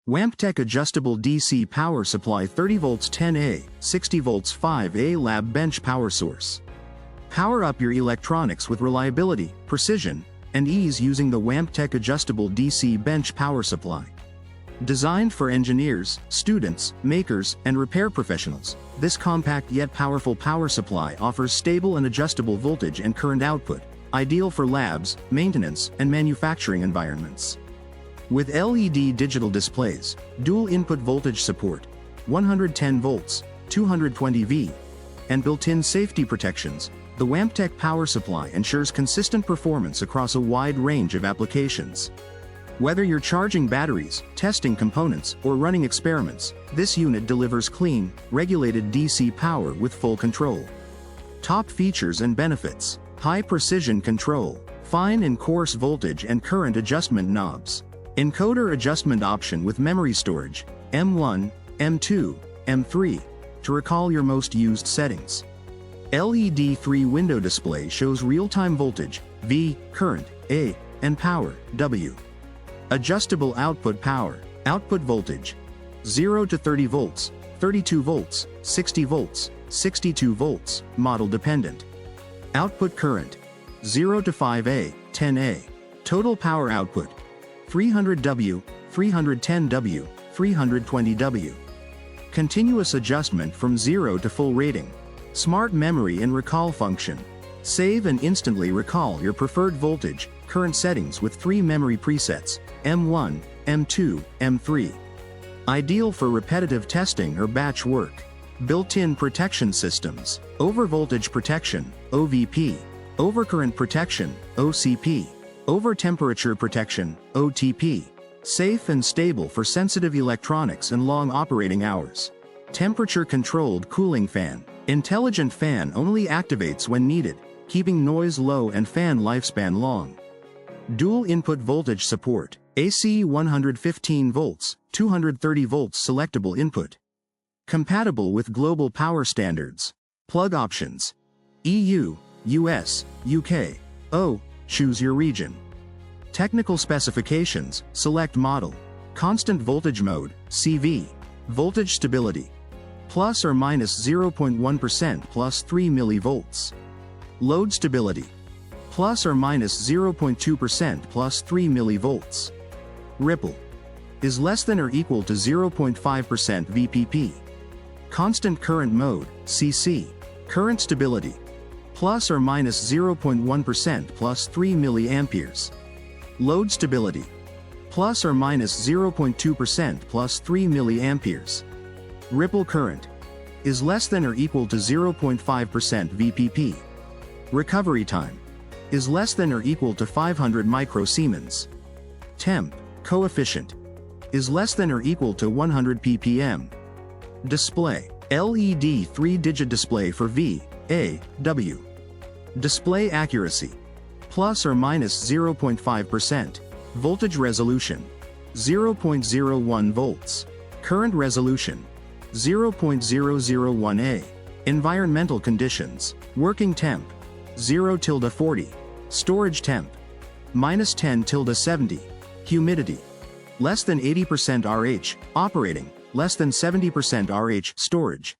Wanptek Adjustable DC Power Supply 30V 10A, 60V 5A Lab Bench Power Source. Power up your electronics with reliability, precision, and ease using the Wanptek Adjustable DC Bench Power Supply. Designed for engineers, students, makers, and repair professionals, this compact yet powerful power supply offers stable and adjustable voltage and current output, ideal for labs, maintenance, and manufacturing environments. With LED digital displays, dual input voltage support, 110 volts, 220 V, and built-in safety protections, the Wanptek power supply ensures consistent performance across a wide range of applications. Whether you're charging batteries, testing components, or running experiments, this unit delivers clean, regulated DC power with full control. Top features and benefits: high precision control, fine and coarse voltage and current adjustment knobs, encoder adjustment option with memory storage, M1, M2, M3, to recall your most used settings. LED 3 window display shows real-time voltage, V, current, A, and power, W. Adjustable output power, output voltage, 0 to 30 volts, 32 volts, 60 volts, 62 volts, model dependent. Output current, 0 to 5A, 10A. Total power output, 300W, 310W, 320W. Continuous adjustment from 0 to full rating. Smart memory and recall function. Save and instantly recall your preferred voltage, current settings with 3 memory presets, M1, M2, M3. Ideal for repetitive testing or batch work. Built-in protection systems: overvoltage protection, OVP, overcurrent protection, OCP, over-temperature protection, OTP. Safe and stable for sensitive electronics and long operating hours. Temperature-controlled cooling fan. Intelligent fan only activates when needed, keeping noise low and fan lifespan long. Dual input voltage support, AC 115 volts, 230 volts selectable input. Compatible with global power standards. Plug options: EU, US, UK, O, choose your region. Technical specifications: select model. Constant voltage mode, CV. Voltage stability: plus or minus 0.1% plus 3 millivolts. Load stability: plus or minus 0.2% plus 3 millivolts. Ripple: is less than or equal to 0.5% VPP. Constant current mode, CC. Current stability: plus or minus 0.1% plus 3 milliamperes. Load stability: plus or minus 0.2% plus 3 milliamperes. Ripple current: is less than or equal to 0.5% VPP. Recovery time: is less than or equal to 500 microsiemens. Temp coefficient: is less than or equal to 100 ppm. Display: LED 3-digit display for V, A, W. Display accuracy: plus or minus 0.5%. Voltage resolution: 0.01 volts. Current resolution: 0.001A. Environmental conditions: working temp, 0-40. Storage temp, -10-70. Humidity, less than 80% RH. Operating, less than 70% RH. Storage,